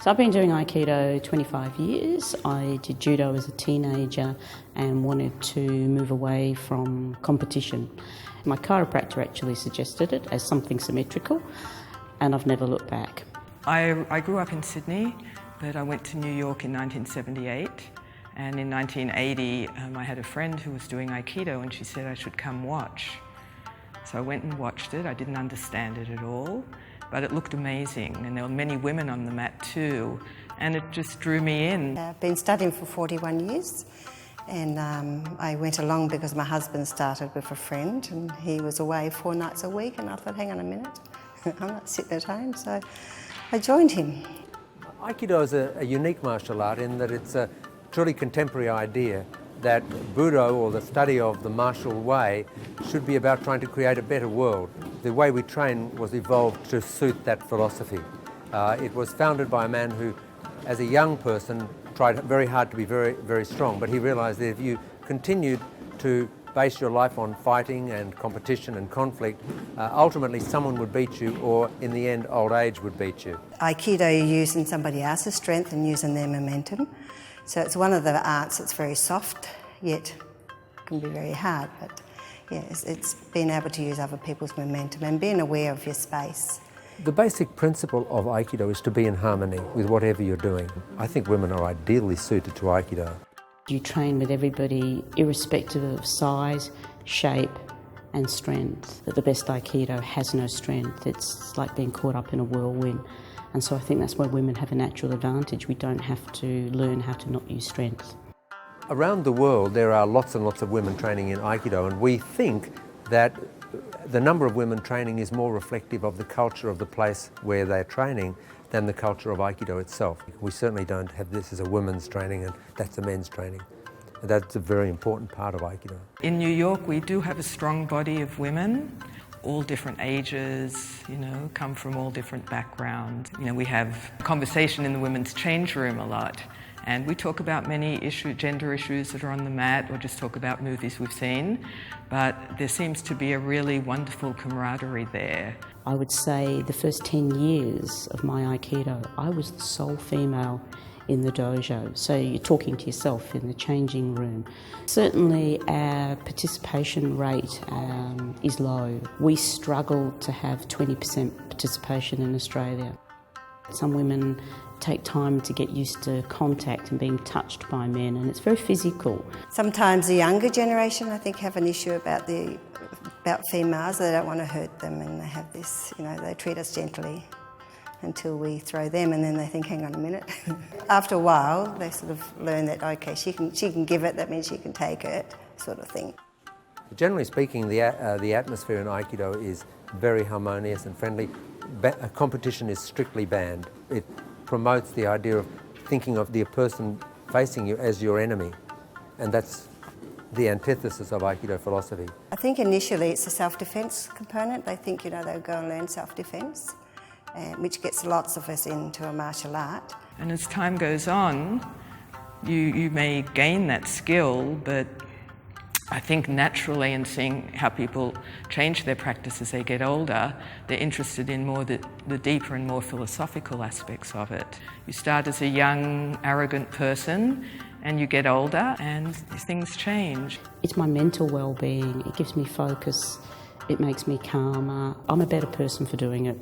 So I've been doing Aikido 25 years. I did judo as a teenager and wanted to move away from competition. My chiropractor actually suggested it as something symmetrical, and I've never looked back. I grew up in Sydney, but I went to New York in 1978, and in 1980 I had a friend who was doing Aikido and she said I should come watch. So I went and watched it. I didn't understand it at all, but it looked amazing, and there were many women on the mat too, and it just drew me in. I've been studying for 41 years, and I went along because my husband started with a friend and he was away 4 nights a week, and I thought, hang on a minute, I'm not sitting at home, so I joined him. Aikido is a unique martial art in that it's a truly contemporary idea that Budo, or the study of the martial way, should be about trying to create a better world. The way we train was evolved to suit that philosophy. It was founded by a man who, as a young person, tried very hard to be very, very strong, but he realized that if you continued to base your life on fighting and competition and conflict, ultimately someone would beat you, or in the end old age would beat you. Aikido, you're using somebody else's strength and using their momentum. So it's one of the arts that's very soft, yet can be very hard. But yeah, it's being able to use other people's momentum and being aware of your space. The basic principle of Aikido is to be in harmony with whatever you're doing. I think women are ideally suited to Aikido. You train with everybody, irrespective of size, shape and strength. That the best Aikido has no strength. It's like being caught up in a whirlwind. And so I think that's why women have a natural advantage. We don't have to learn how to not use strength. Around the world there are lots and lots of women training in Aikido, and we think that the number of women training is more reflective of the culture of the place where they're training than the culture of Aikido itself. We certainly don't have this as a women's training and that's a men's training. That's a very important part of Aikido. In New York we do have a strong body of women, all different ages, come from all different backgrounds. We have conversation in the women's change room a lot, and we talk about many gender issues that are on the mat, or just talk about movies we've seen, but there seems to be a really wonderful camaraderie there. I would say the first 10 years of my Aikido, I was the sole female in the dojo. So you're talking to yourself in the changing room. Certainly our participation rate is low. We struggle to have 20% participation in Australia. Some women take time to get used to contact and being touched by men, and it's very physical. Sometimes the younger generation, I think, have an issue about females. They don't want to hurt them, and they have this, they treat us gently until we throw them, and then they think, hang on a minute. After a while, they sort of learn that, okay, she can give it, that means she can take it, sort of thing. Generally speaking, the atmosphere in Aikido is very harmonious and friendly. Competition is strictly banned. It promotes the idea of thinking of the person facing you as your enemy, and that's the antithesis of Aikido philosophy. I think initially it's a self-defense component. They think, they'll go and learn self-defense, which gets lots of us into a martial art. And as time goes on, you may gain that skill, but I think naturally, in seeing how people change their practice as they get older, they're interested in more the deeper and more philosophical aspects of it. You start as a young, arrogant person, and you get older and things change. It's my mental well-being. It gives me focus. It makes me calmer. I'm a better person for doing it.